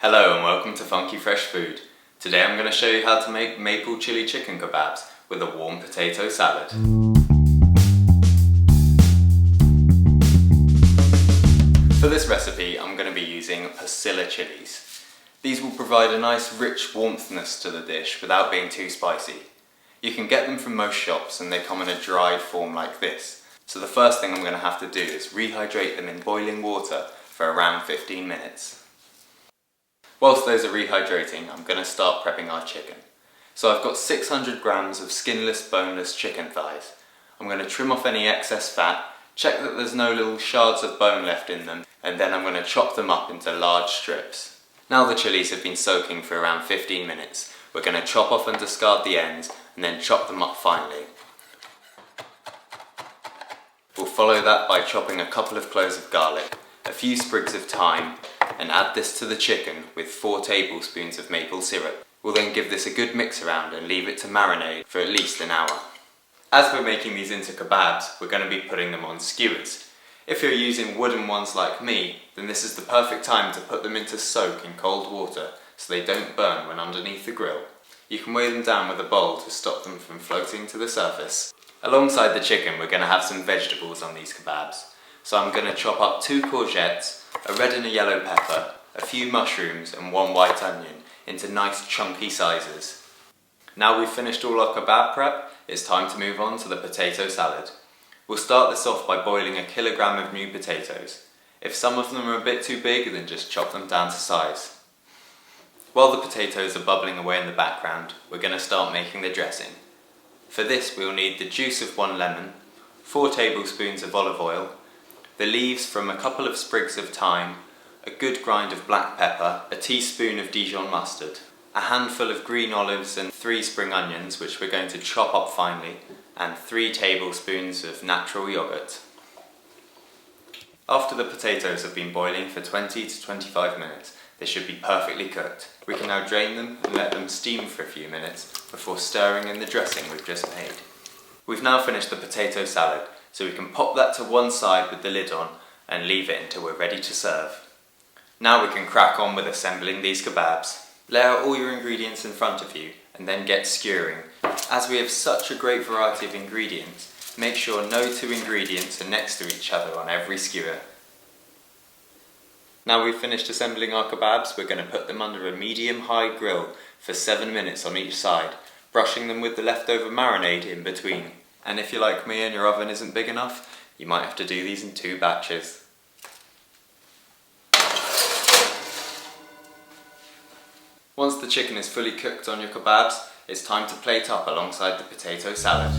Hello and welcome to Funky Fresh Food. Today I'm going to show you how to make maple chili chicken kebabs with a warm potato salad. For this recipe I'm going to be using Pasilla Chillies. These will provide a nice rich warmthness to the dish without being too spicy. You can get them from most shops and they come in a dried form like this. So the first thing I'm going to have to do is rehydrate them in boiling water for around 15 minutes. Whilst those are rehydrating, I'm going to start prepping our chicken. So I've got 600 grams of skinless, boneless chicken thighs. I'm going to trim off any excess fat, check that there's no little shards of bone left in them, and then I'm going to chop them up into large strips. Now the chilies have been soaking for around 15 minutes, we're going to chop off and discard the ends, and then chop them up finely. We'll follow that by chopping a couple of cloves of garlic, a few sprigs of thyme, and add this to the chicken with 4 tablespoons of maple syrup. We'll then give this a good mix around and leave it to marinate for at least an hour. As we're making these into kebabs, we're going to be putting them on skewers. If you're using wooden ones like me, then this is the perfect time to put them into soak in cold water so they don't burn when underneath the grill. You can weigh them down with a bowl to stop them from floating to the surface. Alongside the chicken, we're going to have some vegetables on these kebabs. So I'm going to chop up 2 courgettes, a red and a yellow pepper, a few mushrooms and 1 white onion into nice chunky sizes. Now we've finished all our kebab prep, it's time to move on to the potato salad. We'll start this off by boiling 1 kilogram of new potatoes. If some of them are a bit too big, then just chop them down to size. While the potatoes are bubbling away in the background, we're going to start making the dressing. For this we'll need the juice of 1 lemon, 4 tablespoons of olive oil, the leaves from a couple of sprigs of thyme, a good grind of black pepper, a teaspoon of Dijon mustard, a handful of green olives and 3 spring onions which we're going to chop up finely, and 3 tablespoons of natural yoghurt. After the potatoes have been boiling for 20 to 25 minutes, they should be perfectly cooked. We can now drain them and let them steam for a few minutes before stirring in the dressing we've just made. We've now finished the potato salad, so we can pop that to one side with the lid on and leave it until we're ready to serve. Now we can crack on with assembling these kebabs. Lay out all your ingredients in front of you and then get skewering. As we have such a great variety of ingredients, make sure no 2 ingredients are next to each other on every skewer. Now we've finished assembling our kebabs, we're going to put them under a medium-high grill for 7 minutes on each side, brushing them with the leftover marinade in between. And if you're like me and your oven isn't big enough, you might have to do these in 2 batches. Once the chicken is fully cooked on your kebabs, it's time to plate up alongside the potato salad.